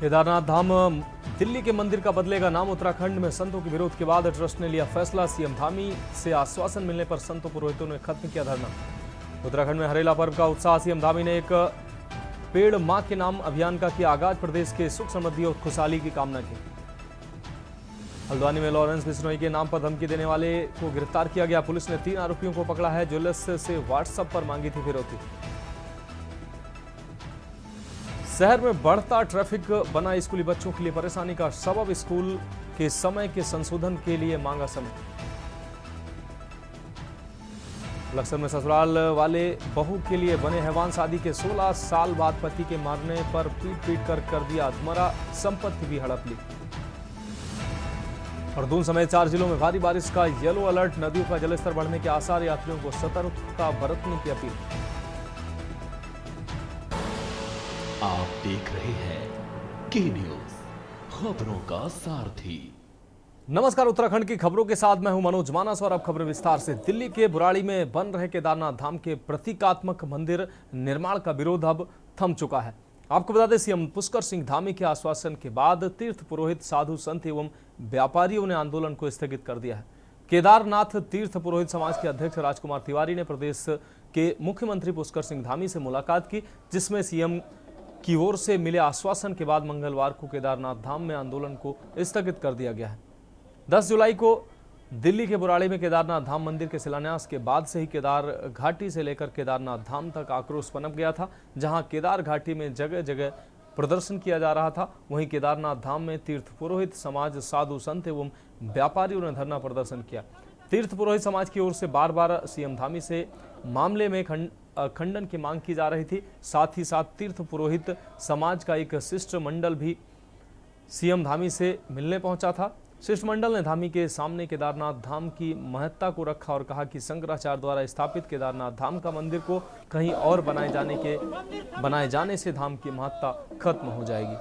केदारनाथ धाम दिल्ली के मंदिर का बदलेगा नाम। उत्तराखंड में संतों के विरोध के बाद ट्रस्ट ने लिया फैसला। सीएम धामी से आश्वासन मिलने पर संतों पुरोहितों ने खत्म किया धरना। उत्तराखंड में हरेला पर्व का उत्साह। सीएम धामी ने एक पेड़ मां के नाम अभियान का किया आगाज। प्रदेश के सुख समृद्धि और खुशहाली की कामना की। हल्द्वानी में लॉरेंस बिश्नोई के नाम पर धमकी देने वाले को गिरफ्तार किया गया। पुलिस ने 3 आरोपियों को पकड़ा है। ज्वेलर्स से व्हाट्सएप पर मांगी थी फिरौती। शहर में बढ़ता ट्रैफिक बना स्कूली बच्चों के लिए परेशानी का सबब। स्कूल के समय के संशोधन के लिए मांगा समय। लक्सर में ससुराल वाले बहू के लिए बने हैवान। शादी के 16 साल बाद पति के मारने पर पीट कर दिया अधमरा। संपत्ति भी हड़प ली। हरदोई समेत 4 जिलों में भारी बारिश का येलो अलर्ट। नदियों का जलस्तर बढ़ने के आसार। यात्रियों को सतर्कता बरतने की अपील। आप देख रहे हैं के न्यूज, खबरों का सारथी। नमस्कार, उत्तराखंड की खबरों के साथ मैं हूं मनोज मानस और अब खबरें विस्तार से। दिल्ली के बुराड़ी में बन रहे केदारनाथ धाम के प्रतीकात्मक मंदिर निर्माण का विरोध अब थम चुका है। आपको बता दें, सीएम पुष्कर सिंह धामी के आश्वासन के बाद तीर्थ पुरोहित, साधु संत एवं व्यापारियों ने आंदोलन को स्थगित कर दिया है। केदारनाथ तीर्थ पुरोहित समाज के अध्यक्ष राजकुमार तिवारी ने प्रदेश के मुख्यमंत्री पुष्कर सिंह धामी से मुलाकात की, जिसमें सीएम की ओर से मिले आश्वासन के बाद मंगलवार को केदारनाथ धाम में आंदोलन को स्थगित कर दिया गया है। 10 जुलाई को दिल्ली के बुराड़ी में केदारनाथ धाम मंदिर के शिलान्यास के बाद से ही केदार घाटी से लेकर केदारनाथ धाम तक आक्रोश पनप गया था। जहां केदार घाटी में जगह जगह प्रदर्शन किया जा रहा था, वहीं केदारनाथ धाम में तीर्थ पुरोहित समाज, साधु संत एवं व्यापारियों ने धरना प्रदर्शन किया। तीर्थ पुरोहित समाज की ओर से बार बार सीएम धामी से मामले में खंडन की मांग की जा रही थी। साथ ही साथ तीर्थ पुरोहित समाज का एक शिष्टमंडल भी सीएम धामी से मिलने पहुंचा था। शिष्टमंडल ने धामी के सामने केदारनाथ धाम की महत्ता को रखा और कहा कि शंकराचार्य द्वारा स्थापित केदारनाथ धाम का मंदिर को कहीं और बनाए जाने से धाम की महत्ता खत्म हो जाएगी।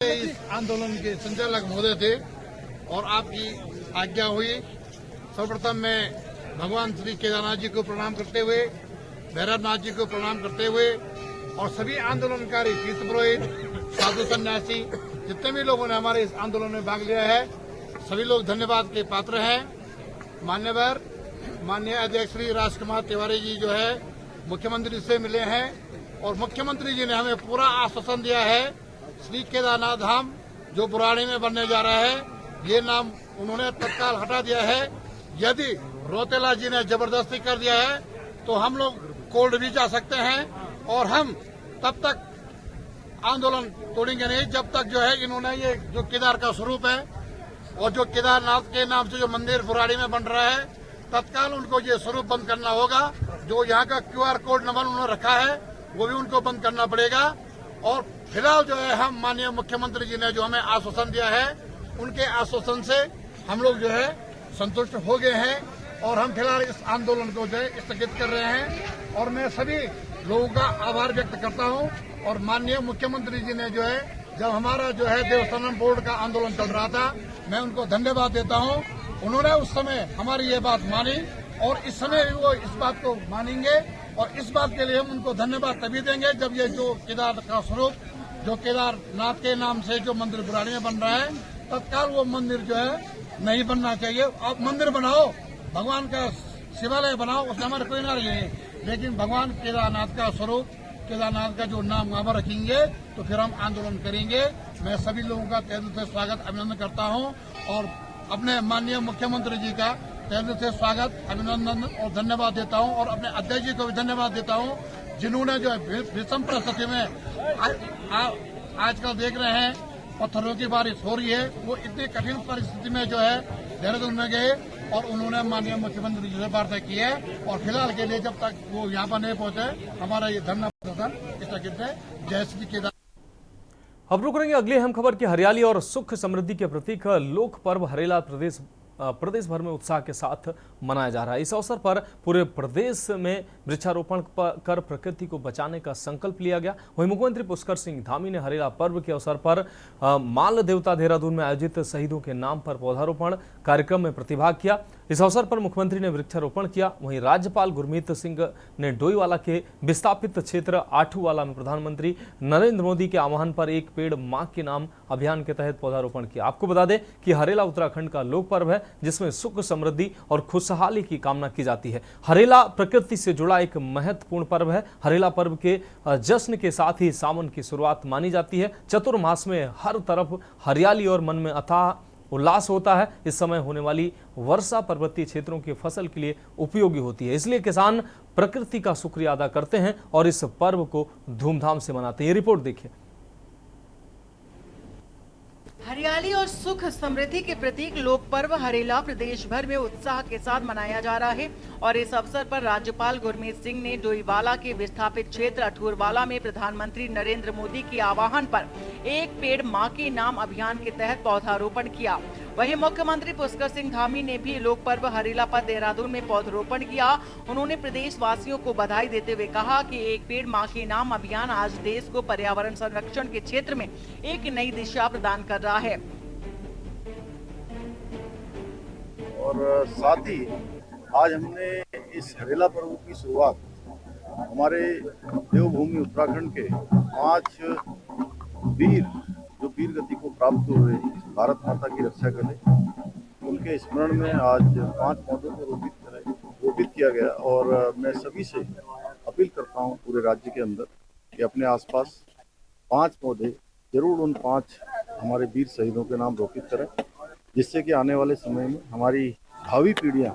इस आंदोलन के संचालक महोदय थे और आपकी आज्ञा हुई। सर्वप्रथम मैं भगवान श्री केदारनाथ जी को प्रणाम करते हुए, भैरवनाथ जी को प्रणाम करते हुए और सभी आंदोलनकारी तीर्थ पुरोहित, साधु सन्यासी, जितने भी लोगों ने हमारे इस आंदोलन में भाग लिया है, सभी लोग धन्यवाद के पात्र हैं। माननीय अध्यक्ष श्री राजकुमार तिवारी जी जो है मुख्यमंत्री से मिले हैं और मुख्यमंत्री जी ने हमें पूरा आश्वासन दिया है। श्री केदारनाथ धाम जो बुराड़ी में बनने जा रहा है, ये नाम उन्होंने तत्काल हटा दिया है। यदि रोतेला जी ने जबरदस्ती कर दिया है तो हम लोग कोर्ट भी जा सकते हैं और हम तब तक आंदोलन तोड़ेंगे नहीं जब तक जो है इन्होंने ये जो केदार का स्वरूप है और जो केदारनाथ के नाम से जो मंदिर बुराड़ी में बन रहा है, तत्काल उनको ये स्वरूप बंद करना होगा। जो यहाँ का QR कोड नंबर उन्होंने रखा है वो भी उनको बंद करना पड़ेगा। और फिलहाल जो है हम माननीय मुख्यमंत्री जी ने जो हमें आश्वासन दिया है, उनके आश्वासन से हम लोग जो है संतुष्ट हो गए हैं और हम फिलहाल इस आंदोलन को जो है स्थगित कर रहे हैं। और मैं सभी लोगों का आभार व्यक्त करता हूं और माननीय मुख्यमंत्री जी ने जो है जब हमारा जो है देवस्थानम बोर्ड का आंदोलन चल रहा था, मैं उनको धन्यवाद देता हूं। उन्होंने उस समय हमारी ये बात मानी और इस समय भी वो इस बात को मानेंगे और इस बात के लिए हम उनको धन्यवाद तभी देंगे जब ये जो केदार का स्वरूप जो केदारनाथ के नाम से जो मंदिर बुराड़ी में बन रहा है, तत्काल वो मंदिर जो है नहीं बनना चाहिए। आप मंदिर बनाओ, भगवान का शिवालय बनाओ, उसमें हमारे कोई नाराजगी नहीं, लेकिन भगवान केदारनाथ का स्वरूप, केदारनाथ का जो नाम वहां पर रखेंगे तो फिर हम आंदोलन करेंगे। मैं सभी लोगों का तहे दिल से स्वागत अभिनंदन करता हूं और अपने माननीय मुख्यमंत्री जी का तहे दिल से स्वागत, अभिनंदन और धन्यवाद देता हूं और अपने अध्यक्ष जी को भी धन्यवाद देता हूं, जिन्होंने जो है विषम परिस्थिति में आजकल देख रहे हैं पत्थरों की बारिश हो रही है, वो इतनी कठिन परिस्थिति में जो है देहरादून में गए और उन्होंने माननीय मुख्यमंत्री जी से वार्ता की है और फिलहाल के लिए जब तक वो यहाँ पर नहीं पहुंचे हमारा ये धरना प्रदर्शन स्थगित है। जय श्री केदार। अब रुक करेंगे अगली अहम खबर की। हरियाली और सुख समृद्धि के प्रतीक लोक पर्व हरेला प्रदेश भर में उत्साह के साथ मनाया जा रहा है। इस अवसर पर पूरे प्रदेश में वृक्षारोपण कर प्रकृति को बचाने का संकल्प लिया गया। वहीं मुख्यमंत्री पुष्कर सिंह धामी ने हरेला पर्व के अवसर पर माल देवता देहरादून में आयोजित शहीदों के नाम पर पौधारोपण कार्यक्रम में प्रतिभाग किया। इस अवसर पर मुख्यमंत्री ने वृक्षारोपण किया। वहीं राज्यपाल गुरमीत सिंह ने डोईवाला के विस्थापित क्षेत्र आठूवाला में प्रधानमंत्री नरेंद्र मोदी के आह्वान पर एक पेड़ मां के नाम अभियान के तहत पौधारोपण किया। आपको बता दें कि हरेला उत्तराखंड का लोक पर्व है जिसमें सुख, समृद्धि और खुशहाली की कामना की जाती है। हरेला प्रकृति से जुड़ा एक महत्वपूर्ण पर्व है। हरेला पर्व के जश्न के साथ ही सावन की शुरुआत मानी जाती है। चतुर्मास में हर तरफ हरियाली और मन में अथाह उल्लास होता है। इस समय होने वाली वर्षा पर्वतीय क्षेत्रों की फसल के लिए उपयोगी होती है, इसलिए किसान प्रकृति का शुक्रिया अदा करते हैं और इस पर्व को धूमधाम से मनाते हैं। ये रिपोर्ट देखिए। हरियाली और सुख समृद्धि के प्रतीक लोक पर्व हरेला प्रदेश भर में उत्साह के साथ मनाया जा रहा है और इस अवसर पर राज्यपाल गुरमीत सिंह ने डोईवाला के विस्थापित क्षेत्र अठूरवाला में प्रधानमंत्री नरेंद्र मोदी के आह्वान पर एक पेड़ मां के नाम अभियान के तहत पौधारोपण किया। वहीं मुख्यमंत्री पुष्कर सिंह धामी ने भी लोक पर्व हरेला पर देहरादून में पौधारोपण किया। उन्होंने प्रदेश वासियों को बधाई देते हुए कहा कि एक पेड़ मां के नाम अभियान आज देश को पर्यावरण संरक्षण के क्षेत्र में एक नई दिशा प्रदान कर रहा है। और साथ ही आज हमने इस हरेला पर्व की शुरुआत हमारे देवभूमि उत्तराखंड के 5 वीर जो वीर गति को प्राप्त हुए भारत माता की रक्षा करें, उनके स्मरण में आज 5 पौधों को रोपित किया गया। और मैं सभी से अपील करता हूं पूरे राज्य के अंदर कि अपने आसपास 5 पौधे जरूर उन 5 हमारे वीर शहीदों के नाम रोपित करें, जिससे कि आने वाले समय में हमारी भावी पीढ़ियां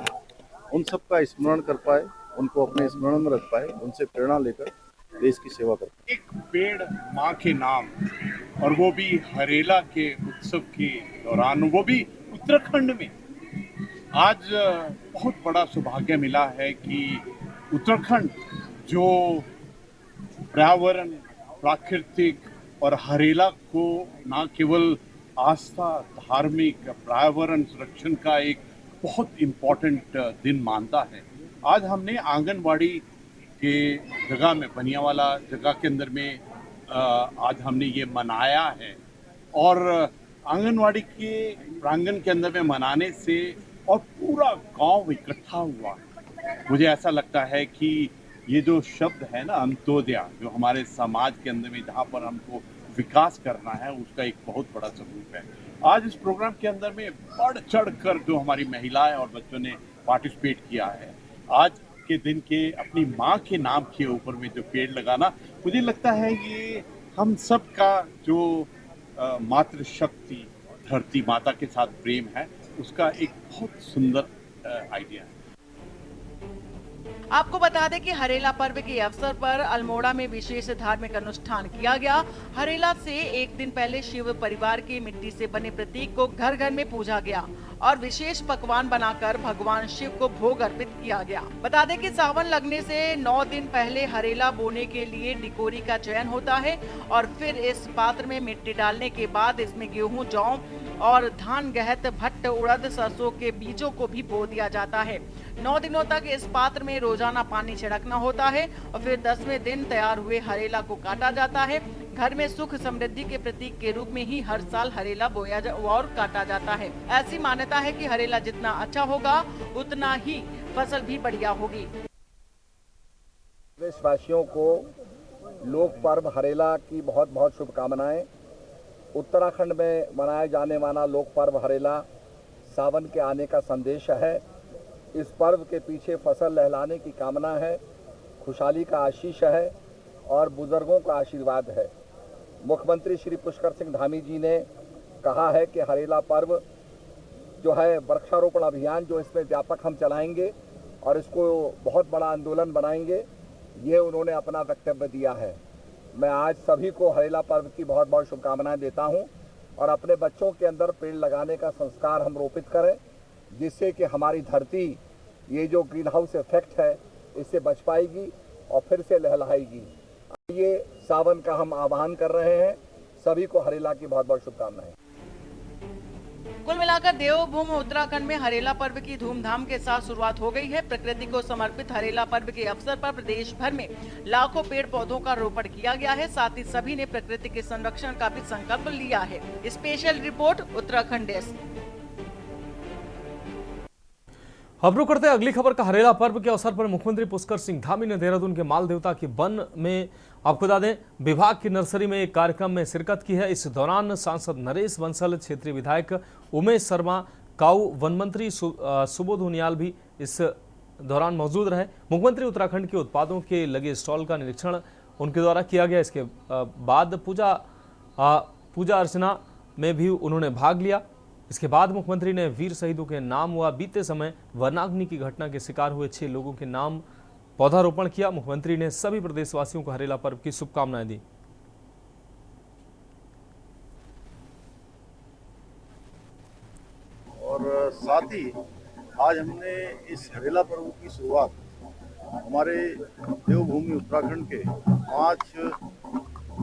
उन सब का स्मरण कर पाए, उनको अपने स्मरण में रख पाए, उनसे प्रेरणा लेकर देश की सेवा कर पाए। एक पेड़ माँ के नाम, और वो भी हरेला के उत्सव के दौरान, वो भी उत्तराखंड में। आज बहुत बड़ा सौभाग्य मिला है कि उत्तराखंड जो पर्यावरण, प्राकृतिक और हरेला को न केवल आस्था, धार्मिक, पर्यावरण संरक्षण का एक बहुत इम्पोर्टेंट दिन मानता है। आज हमने आंगनवाड़ी के जगह में, बनियावाला जगह के अंदर में आज हमने ये मनाया है और आंगनवाड़ी के प्रांगण के अंदर में मनाने से और पूरा गांव इकट्ठा हुआ। मुझे ऐसा लगता है कि ये जो शब्द है ना, अंत्योदय, जो हमारे समाज के अंदर में जहाँ पर हमको विकास करना है, उसका एक बहुत बड़ा सबूत है। आज इस प्रोग्राम के अंदर में बढ़ चढ़ कर जो हमारी महिलाएं और बच्चों ने पार्टिसिपेट किया है, आज के दिन के अपनी माँ के नाम के ऊपर में जो पेड़ लगाना, मुझे लगता है ये हम सब का जो मातृशक्ति, धरती माता के साथ प्रेम है, उसका एक बहुत सुंदर आइडिया है। आपको बता दें कि हरेला पर्व के अवसर पर अल्मोड़ा में विशेष धार्मिक अनुष्ठान किया गया। हरेला से एक दिन पहले शिव परिवार के मिट्टी से बने प्रतीक को घर घर में पूजा गया और विशेष पकवान बनाकर भगवान शिव को भोग अर्पित किया गया। बता दें कि सावन लगने से 9 दिन पहले हरेला बोने के लिए डिकोरी का चयन होता है और फिर इस पात्र में मिट्टी डालने के बाद इसमें गेहूं, जौ और धान, गहत, भट्ट, उड़द, सरसों के बीजों को भी बो दिया जाता है। 9 दिनों तक इस पात्र में रोजाना पानी छिड़कना होता है और फिर 10वें दिन तैयार हुए हरेला को काटा जाता है। घर में सुख समृद्धि के प्रतीक के रूप में ही हर साल हरेला बोया और काटा जाता है। ऐसी मान्यता है कि हरेला जितना अच्छा होगा उतना ही फसल भी बढ़िया होगी। देशवासियों को लोक पर्व हरेला की बहुत बहुत शुभकामनाएं। उत्तराखंड में मनाया जाने वाला लोक पर्व हरेला सावन के आने का संदेश है। इस पर्व के पीछे फसल लहलाने की कामना है, खुशहाली का आशीष है और बुजुर्गों का आशीर्वाद है। मुख्यमंत्री श्री पुष्कर सिंह धामी जी ने कहा है कि हरेला पर्व जो है वृक्षारोपण अभियान जो इसमें व्यापक हम चलाएंगे और इसको बहुत बड़ा आंदोलन बनाएंगे, ये उन्होंने अपना वक्तव्य दिया है। मैं आज सभी को हरेला पर्व की बहुत बहुत शुभकामनाएं देता हूं और अपने बच्चों के अंदर पेड़ लगाने का संस्कार हम रोपित करें, जिससे कि हमारी धरती ये जो ग्रीन हाउस इफेक्ट है इससे बच पाएगी और फिर से लहलहाएगी। ये सावन का हम आह्वान कर रहे हैं। सभी को हरेला की बहुत बहुत शुभकामनाएं। कुल मिलाकर देवभूमि उत्तराखंड में हरेला पर्व की धूमधाम के साथ शुरुआत हो गई है। प्रकृति को समर्पित हरेला पर्व के अवसर पर प्रदेश भर में लाखों पेड़ पौधों का रोपण किया गया है। साथ ही सभी ने प्रकृति के संरक्षण का भी संकल्प लिया है। Special report Uttarakhand desk. खबरों करते हैं अगली खबर का। हरेला पर्व के अवसर पर मुख्यमंत्री पुष्कर सिंह धामी ने देहरादून के माल देवता के वन में आपको बता दें विभाग की नर्सरी में एक कार्यक्रम में शिरकत की है। इस दौरान सांसद नरेश बंसल, क्षेत्रीय विधायक उमेश शर्मा, काऊ वन मंत्री सुबोध उनियाल भी इस दौरान मौजूद रहे। मुख्यमंत्री उत्तराखंड के उत्पादों के लगे स्टॉल का निरीक्षण उनके द्वारा किया गया। इसके बाद पूजा अर्चना में भी उन्होंने भाग लिया। इसके बाद मुख्यमंत्री ने वीर शहीदों के नाम व बीते समय वनाग्नि की घटना के शिकार हुए 6 लोगों के नाम पौधारोपण किया। मुख्यमंत्री ने सभी प्रदेशवासियों को हरेला पर्व की शुभकामनाएं दी। और साथ ही आज हमने इस हरेला पर्व की शुरुआत हमारे देवभूमि उत्तराखंड के 5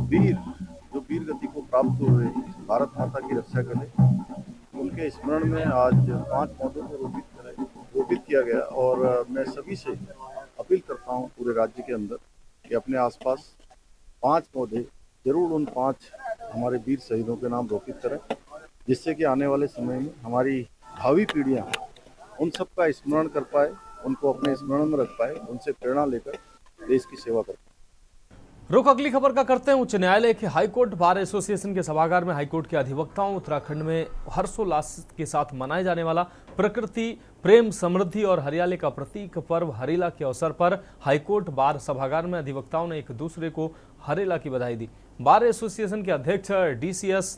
वीर जो वीर गति को प्राप्त हुए भारत माता की रक्षा करें, उनके स्मरण में आज 5 पौधों को रोपित किया गया। और मैं सभी से अपील करता हूं पूरे राज्य के अंदर कि अपने आसपास 5 पौधे जरूर उन 5 हमारे वीर शहीदों के नाम रोपित करें, जिससे कि आने वाले समय में हमारी भावी पीढ़ियां उन सब का स्मरण कर पाए, उनको अपने स्मरण में रख पाए, उनसे प्रेरणा लेकर देश की सेवा कर पाए। रुख अगली खबर का करते हैं। उच्च न्यायालय के हाईकोर्ट बार एसोसिएशन के सभागार में हाईकोर्ट के अधिवक्ताओं उत्तराखंड में हर्षोल्लास के साथ मनाए जाने वाला प्रकृति प्रेम, समृद्धि और हरियाली का प्रतीक पर्व हरेला के अवसर पर हाईकोर्ट बार सभागार में अधिवक्ताओं ने एक दूसरे को हरेला की बधाई दी। बार एसोसिएशन के अध्यक्ष DCS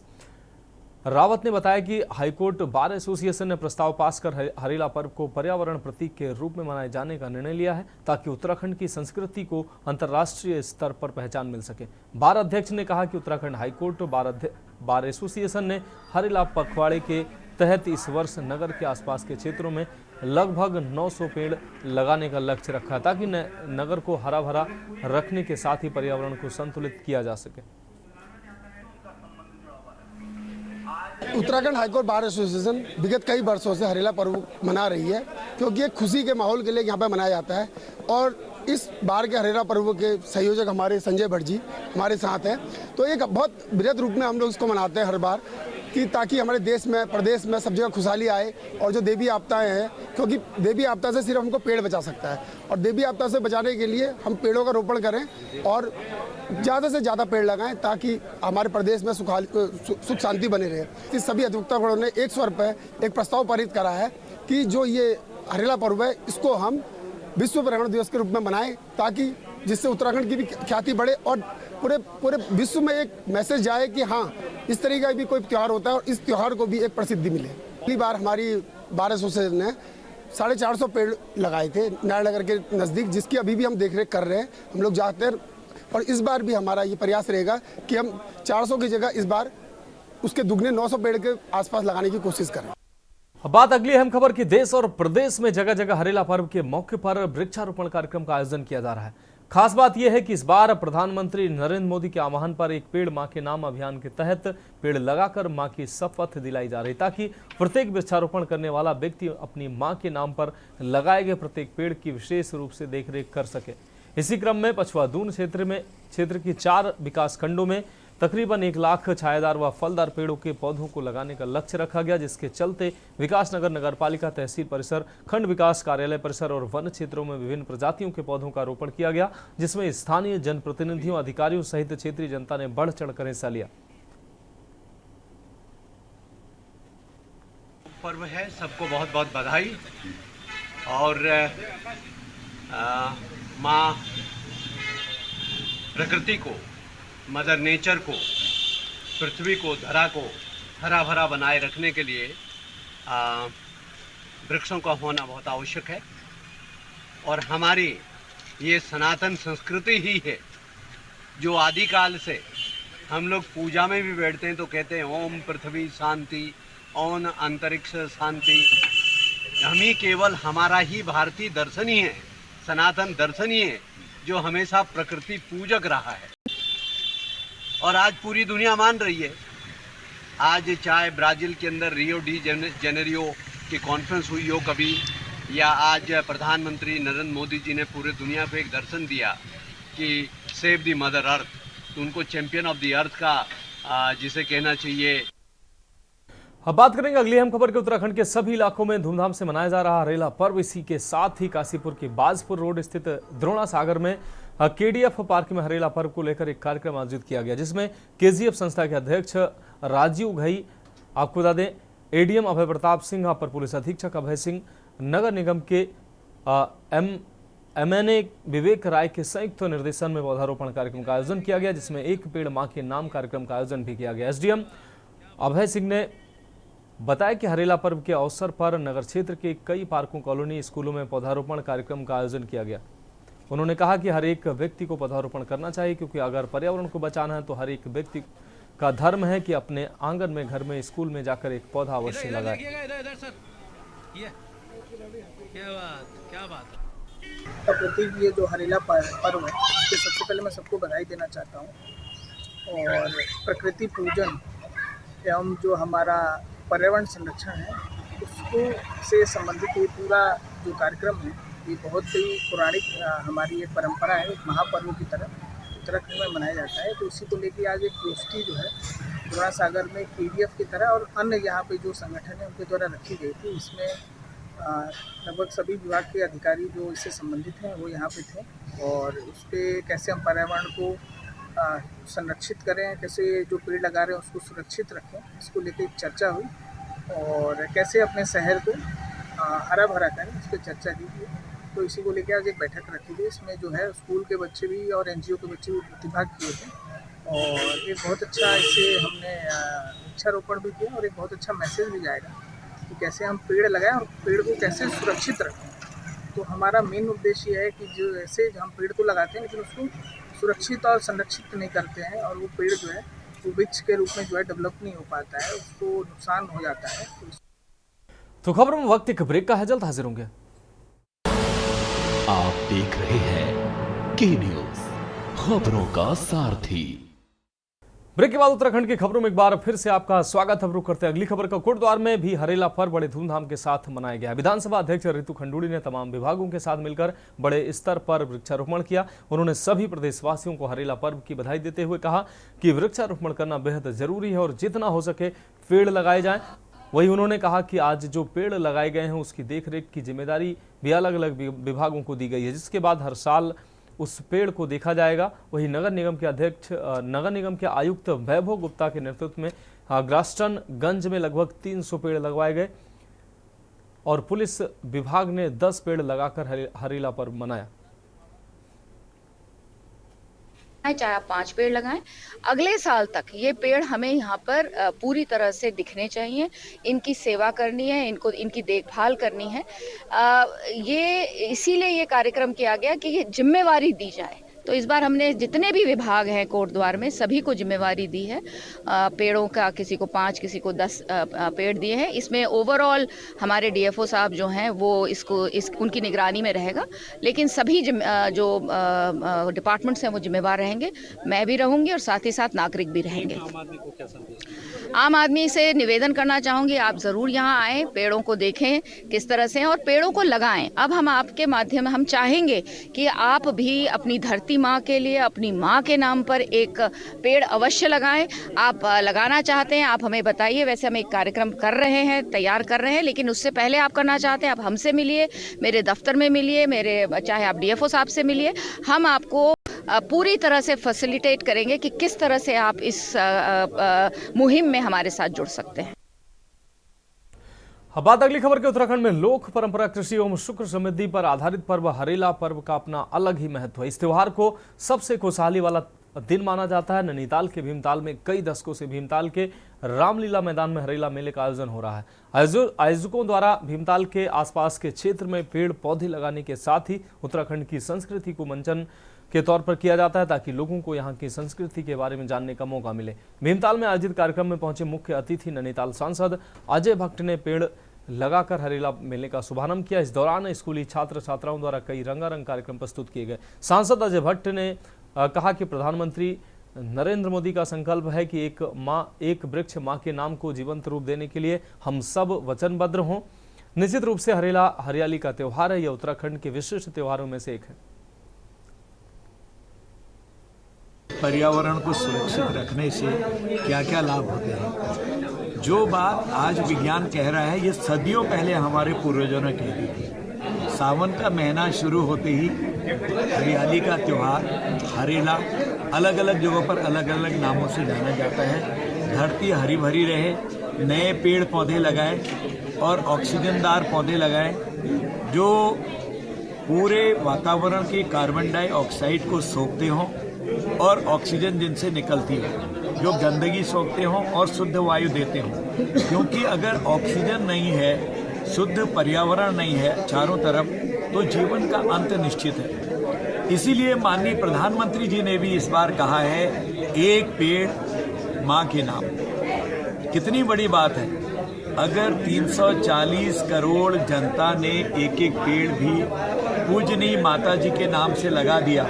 रावत ने बताया कि हाईकोर्ट बार एसोसिएशन ने प्रस्ताव पास कर हरेला पर्व को पर्यावरण प्रतीक के रूप में मनाए जाने का निर्णय लिया है, ताकि उत्तराखंड की संस्कृति को अंतर्राष्ट्रीय स्तर पर पहचान मिल सके। बार अध्यक्ष ने कहा कि उत्तराखंड हाईकोर्ट बार एसोसिएशन ने हरेला पखवाड़े के तहत इस वर्ष नगर के आसपास के क्षेत्रों में लगभग 900 पेड़ लगाने का लक्ष्य रखा, ताकि नगर को हरा भरा रखने के साथ ही पर्यावरण को संतुलित किया जा सके। उत्तराखंड हाईकोर्ट बार एसोसिएशन विगत कई वर्षों से हरेला पर्व मना रही है, क्योंकि एक खुशी के माहौल के लिए यहाँ पे मनाया जाता है। और इस बार के हरेला पर्व के संयोजक हमारे संजय भट्ट जी हमारे साथ हैं। तो एक बहुत बृहद रूप में हम लोग इसको मनाते हैं हर बार, कि ताकि हमारे देश में प्रदेश में सब जगह खुशहाली आए। और जो देवी आपदाएं हैं, क्योंकि देवी आपदा से सिर्फ हमको पेड़ बचा सकता है, और देवी आपदा से बचाने के लिए हम पेड़ों का रोपण करें और ज़्यादा से ज़्यादा पेड़ लगाएं, ताकि हमारे प्रदेश में सुख शांति बने रहे। इस सभी अधिवक्तागणों ने 1 स्वर पर एक प्रस्ताव पारित करा है कि जो ये हरेला पर्व है, इसको हम विश्व पर्यावरण दिवस के रूप में मनाएं, ताकि जिससे उत्तराखंड की भी ख्याति बढ़े और पूरे विश्व में एक मैसेज जाए कि हाँ, इस तरीके का भी कोई त्यौहार होता है और इस त्यौहार को भी एक प्रसिद्धि मिले। पहली बार हमारी बार एसोसिएशन ने 450 पेड़ लगाए थे नारायणनगर के नज़दीक, जिसकी अभी भी हम देखरेख कर रहे हैं। हम लोग जाते हैं और इस बार भी हमारा ये प्रयास रहेगा कि हम 400 की जगह इस बार उसके दुगने 900 पेड़ के आसपास लगाने की कोशिश करें। बात अगली अहम खबर की। देश और प्रदेश में जगह जगह हरेला पर्व के मौके पर वृक्षारोपण कार्यक्रम का आयोजन किया जा रहा है। खास बात यह है कि इस बार प्रधानमंत्री नरेंद्र मोदी के आह्वान पर एक पेड़ मां के नाम अभियान के तहत पेड़ लगाकर मां की शपथ दिलाई जा रही, ताकि प्रत्येक वृक्षारोपण करने वाला व्यक्ति अपनी मां के नाम पर लगाए गए प्रत्येक पेड़ की विशेष रूप से देखरेख कर सके। इसी क्रम में पछुआ दून क्षेत्र की 4 विकास खंडों में तकरीबन 1 लाख छायादार व फलदार पेड़ों के पौधों को लगाने का लक्ष्य रखा गया, जिसके चलते विकासनगर नगरपालिका, तहसील परिसर, खंड विकास कार्यालय परिसर और वन क्षेत्रों में विभिन्न प्रजातियों के पौधों का रोपण किया गया, जिसमें स्थानीय जनप्रतिनिधियों, अधिकारियों सहित क्षेत्रीय जनता ने बढ़ चढ़कर हिस्सा लिया। पर्व है, सबको बहुत बहुत बधाई। और माँ प्रकृति को, मदर नेचर को, पृथ्वी को, धरा को हरा भरा बनाए रखने के लिए वृक्षों का होना बहुत आवश्यक है। और हमारी ये सनातन संस्कृति ही है, जो आदिकाल से हम लोग पूजा में भी बैठते हैं तो कहते हैं ओम पृथ्वी शांति, ओम अंतरिक्ष शांति। हम ही केवल हमारा ही भारतीय दर्शन ही है, सनातन दर्शन ही है, जो हमेशा प्रकृति पूजक रहा है। और आज पूरी दुनिया मान रही है आज चाहे ब्राज़ील के अंदर रियो डी जेनेरियो की कॉन्फ्रेंस हुई हो कभी, या आज प्रधानमंत्री नरेंद्र मोदी जी ने पूरे दुनिया को एक दर्शन दिया कि सेव द मदर अर्थ, तो उनको चैंपियन ऑफ द अर्थ का जिसे कहना चाहिए। अब बात करेंगे अगली अहम खबर के। उत्तराखंड के सभी इलाकों में धूमधाम से मनाया जा रहा हरेला पर्व। इसी के साथ ही काशीपुर के बाजपुर रोड स्थित द्रोणा सागर में केडीएफ पार्क में हरेला पर्व को लेकर एक कार्यक्रम आयोजित किया गया, जिसमें केजीएफ संस्था के अध्यक्ष राजीव घई, आपको बता दें एडीएम अभय प्रताप सिंह, अपर पुलिस अधीक्षक अभय सिंह, नगर निगम के एमएनए विवेक राय के संयुक्त निर्देशन में पौधारोपण कार्यक्रम का आयोजन किया गया, जिसमें एक पेड़ मां के नाम कार्यक्रम का आयोजन भी किया गया। एसडीएम अभय सिंह ने बताया कि हरेला पर्व के अवसर पर नगर क्षेत्र के कई पार्कों, कॉलोनी, स्कूलों में पौधारोपण कार्यक्रम का आयोजन किया गया। उन्होंने कहा कि हर एक व्यक्ति को पौधारोपण करना चाहिए, क्योंकि अगर पर्यावरण को बचाना है तो हर एक व्यक्ति का धर्म है कि अपने आंगन में, घर में, स्कूल में जाकर एक पौधा अवश्य लगाए। प्रकृति ये जो हरेला पर्व है, इसके सबसे पहले मैं सबको बधाई देना चाहता हूँ। और प्रकृति पूजन एवं जो हमारा पर्यावरण संरक्षण है उसको से संबंधित ये पूरा जो कार्यक्रम है, ये बहुत ही पौराणिक हमारी एक परंपरा है, एक महापर्व की तरह उत्तराखंड में मनाया जाता है। तो उसी को लेकर आज एक गोष्ठी जो है द्रोणा सागर में केडीएफ की तरह और अन्य यहाँ पे जो संगठन है उनके द्वारा रखी गई थी। इसमें लगभग सभी विभाग के अधिकारी जो इससे संबंधित हैं वो यहाँ पे थे, और उस पर कैसे हम पर्यावरण को संरक्षित करें, कैसे जो पेड़ लगा रहे हैं उसको सुरक्षित रखें, इसको लेकर एक चर्चा हुई, और कैसे अपने शहर को हरा भरा करें, इस पर चर्चा की गई। तो इसी को लेकर आज एक बैठक रखी गई। इसमें जो है स्कूल के बच्चे भी और एनजीओ के बच्चे भी प्रतिभाग किए थे, और एक बहुत अच्छा इससे हमने वृक्षारोपण भी किया, और एक बहुत अच्छा मैसेज भी जाएगा कि कैसे हम पेड़ लगाएं और पेड़ को कैसे सुरक्षित रखें। तो हमारा मेन उद्देश्य ये है कि जो ऐसे हम पेड़ तो लगाते हैं लेकिन उसको सुरक्षित और संरक्षित नहीं करते हैं, और वो पेड़ जो है वो वृक्ष के रूप में जो है डेवलप नहीं हो पाता है, उसको नुकसान हो जाता है। तो खबरों में वक्त एक ब्रेक का है, जल्द हाजिर होंगे। आप देख रहे हैं के न्यूज, खबरों का सारथी। ब्रेक के बाद उत्तराखंड की खबरों में एक बार फिर से आपका स्वागत है। रुक करते हैं अगली खबर का। कोटद्वार में भी हरेला पर्व बड़े धूमधाम के साथ मनाया गया। विधानसभा अध्यक्ष रितु खंडूड़ी ने तमाम विभागों के साथ मिलकर बड़े स्तर पर वृक्षारोपण किया। उन्होंने सभी प्रदेशवासियों को हरेला पर्व की बधाई देते हुए कहा कि वृक्षारोपण करना बेहद जरूरी है और जितना हो सके पेड़ लगाए जाएं। वहीं उन्होंने कहा कि आज जो पेड़ लगाए गए हैं उसकी देखरेख की जिम्मेदारी भी अलग अलग विभागों को दी गई है, जिसके बाद हर साल उस पेड़ को देखा जाएगा। वहीं नगर निगम के आयुक्त वैभव गुप्ता के नेतृत्व में ग्रास्टनगंज में लगभग 300 पेड़ लगवाए गए, और पुलिस विभाग ने 10 पेड़ लगाकर हरेला पर्व मनाया। चाहे आप 5 पेड़ लगाएं, अगले साल तक ये पेड़ हमें यहाँ पर पूरी तरह से दिखने चाहिए। इनकी सेवा करनी है, इनको इनकी देखभाल करनी है। ये इसीलिए ये कार्यक्रम किया गया कि ये जिम्मेवारी दी जाए। तो इस बार हमने जितने भी विभाग हैं कोटद्वार में सभी को जिम्मेवारी दी है। पेड़ों का किसी को 5, किसी को 10 पेड़ दिए हैं। इसमें ओवरऑल हमारे डीएफओ साहब जो हैं वो उनकी निगरानी में रहेगा, लेकिन सभी जो डिपार्टमेंट्स हैं वो जिम्मेवार रहेंगे। मैं भी रहूंगी और साथ ही साथ नागरिक भी रहेंगे। आम आदमी से निवेदन करना चाहूँगी, आप ज़रूर यहाँ आएँ, पेड़ों को देखें किस तरह से और पेड़ों को लगाएं। अब हम आपके माध्यम हम चाहेंगे कि आप भी अपनी धरती माँ के लिए, अपनी माँ के नाम पर एक पेड़ अवश्य लगाएं। आप लगाना चाहते हैं, आप हमें बताइए। वैसे हम एक कार्यक्रम कर रहे हैं, तैयार कर रहे हैं, लेकिन उससे पहले आप करना चाहते हैं, आप हमसे मिलिए, मेरे दफ्तर में मिलिए, चाहे आप डीएफओ साहब से मिलिए। हम आपको पूरी तरह से फैसिलिटेट करेंगे कि किस तरह से आप इस मुहिम में हमारे साथ जुड़ सकते हैं। अब बात अगली खबर के। उत्तराखंड में लोक परंपरा, कृषि एवं शुक्र समृद्धि पर आधारित पर्व हरेला पर्व का अपना अलग ही महत्व है। इस त्योहार को सबसे खुशहाली वाला दिन माना जाता है। नैनीताल के भीमताल में कई दशकों से भीमताल के रामलीला मैदान में हरेला मेले का आयोजन हो रहा है। आयोजकों द्वारा भीमताल के आसपास के क्षेत्र में पेड़ पौधे लगाने के साथ ही उत्तराखंड की संस्कृति को मंचन के तौर पर किया जाता है, ताकि लोगों को यहाँ की संस्कृति के बारे में जानने का मौका मिले। भीमताल में आयोजित कार्यक्रम में पहुंचे मुख्य अतिथि नैनीताल सांसद अजय भट्ट ने पेड़ लगाकर हरेला मेले का शुभारंभ किया। इस दौरान स्कूली छात्र छात्राओं द्वारा कई रंगारंग कार्यक्रम प्रस्तुत किए गए। सांसद अजय भट्ट ने कहा कि प्रधानमंत्री नरेंद्र मोदी का संकल्प है कि एक वृक्ष मां के नाम को जीवंत रूप देने के लिए हम सब वचनबद्ध हों। निश्चित रूप से हरेला हरियाली का त्योहार है। यह उत्तराखंड के विशिष्ट त्योहारों में से एक है। पर्यावरण को सुरक्षित रखने से क्या क्या लाभ होते हैं, जो बात आज विज्ञान कह रहा है, ये सदियों पहले हमारे पूर्वजों ने कह दी थी। सावन का महीना शुरू होते ही हरियाली का त्यौहार हरेला अलग अलग जगहों पर अलग अलग नामों से जाना जाता है। धरती हरी भरी रहे, नए पेड़ पौधे लगाएं और ऑक्सीजनदार पौधे लगाएं जो पूरे वातावरण के कार्बन डाइऑक्साइड को सोखते हों और ऑक्सीजन जिनसे निकलती हो, जो गंदगी सोखते हों और शुद्ध वायु देते हों। क्योंकि अगर ऑक्सीजन नहीं है, शुद्ध पर्यावरण नहीं है चारों तरफ, तो जीवन का अंत निश्चित है। इसीलिए माननीय प्रधानमंत्री जी ने भी इस बार कहा है, एक पेड़ मां के नाम। कितनी बड़ी बात है। अगर 340 करोड़ जनता ने एक एक पेड़ भी पूजनीय माता जी के नाम से लगा दिया।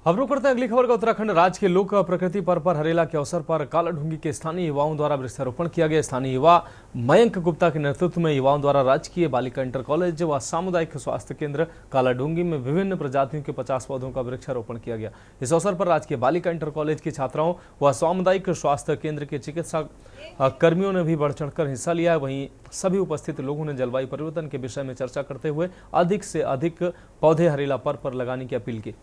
अब रुक करते हैं अगली खबर का। उत्तराखंड राज्य के लोक प्रकृति पर्व पर हरेला के अवसर पर कालाढूंगी के स्थानीय युवाओं द्वारा वृक्षारोपण किया गया। स्थानीय युवा मयंक गुप्ता के नेतृत्व में युवाओं द्वारा राजकीय बालिका इंटर कॉलेज व सामुदायिक स्वास्थ्य केंद्र कालाढूंगी में विभिन्न प्रजातियों के 50 पौधों का वृक्षारोपण किया गया। इस अवसर पर राजकीय बालिका इंटर कॉलेज की छात्राओं व सामुदायिक स्वास्थ्य केंद्र के चिकित्सा कर्मियों ने भी बढ़ चढ़कर हिस्सा लिया। वहीं सभी उपस्थित लोगों ने जलवायु परिवर्तन के विषय में चर्चा करते हुए अधिक से अधिक पौधे हरेला पर्व पर लगाने की अपील की।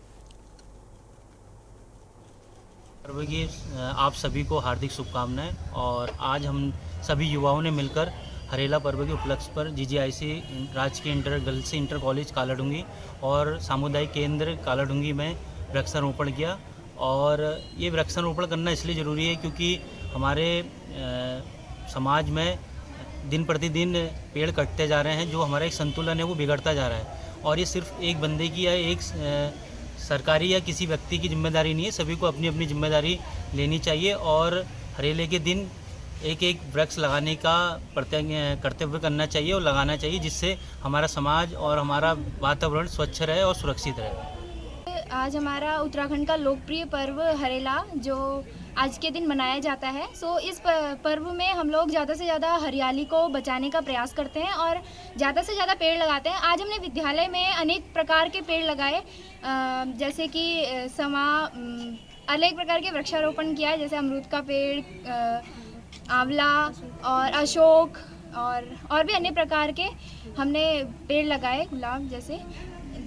पर्व की आप सभी को हार्दिक शुभकामनाएं। और आज हम सभी युवाओं ने मिलकर हरेला पर्व के उपलक्ष्य पर जीजीआईसी राजकीय गर्ल्स इंटर कॉलेज कालाढूंगी और सामुदायिक केंद्र कालाढूंगी में वृक्षारोपण किया। और ये वृक्षारोपण करना इसलिए ज़रूरी है क्योंकि हमारे समाज में दिन प्रतिदिन पेड़ कटते जा रहे हैं, जो हमारा एक संतुलन है वो बिगड़ता जा रहा है। और ये सिर्फ एक बंदे की या एक सरकारी या किसी व्यक्ति की जिम्मेदारी नहीं है, सभी को अपनी अपनी जिम्मेदारी लेनी चाहिए और हरेले के दिन एक एक वृक्ष लगाने का प्रतिज्ञा करते हुए करना चाहिए और लगाना चाहिए, जिससे हमारा समाज और हमारा वातावरण स्वच्छ रहे और सुरक्षित रहे। आज हमारा उत्तराखंड का लोकप्रिय पर्व हरेला जो आज के दिन मनाया जाता है। सो इस पर्व में हम लोग ज़्यादा से ज़्यादा हरियाली को बचाने का प्रयास करते हैं और ज़्यादा से ज़्यादा पेड़ लगाते हैं। आज हमने विद्यालय में अनेक प्रकार के पेड़ लगाए, जैसे कि अनेक प्रकार के वृक्षारोपण किया, जैसे अमरूद का पेड़, आंवला और अशोक और भी अन्य प्रकार के हमने पेड़ लगाए, गुलाब जैसे।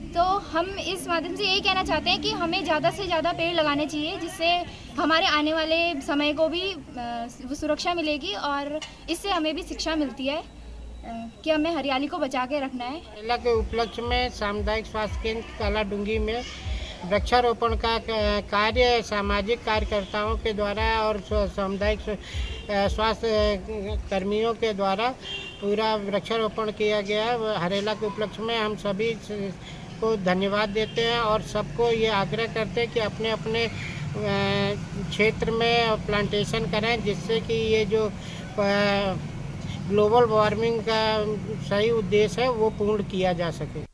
तो हम इस माध्यम से यही कहना चाहते हैं कि हमें ज़्यादा से ज़्यादा पेड़ लगाने चाहिए, जिससे हमारे आने वाले समय को भी सुरक्षा मिलेगी और इससे हमें भी शिक्षा मिलती है कि हमें हरियाली को बचा के रखना है। हरेला के उपलक्ष्य में सामुदायिक स्वास्थ्य केंद्र कालाढूंगी में वृक्षारोपण का कार्य सामाजिक कार्यकर्ताओं के द्वारा और सामुदायिक स्वास्थ्य कर्मियों के द्वारा पूरा वृक्षारोपण किया गया। हरेला के उपलक्ष्य में हम सभी को धन्यवाद देते हैं और सबको ये आग्रह करते हैं कि अपने अपने क्षेत्र में प्लांटेशन करें, जिससे कि ये जो ग्लोबल वार्मिंग का सही उद्देश्य है वो पूर्ण किया जा सके।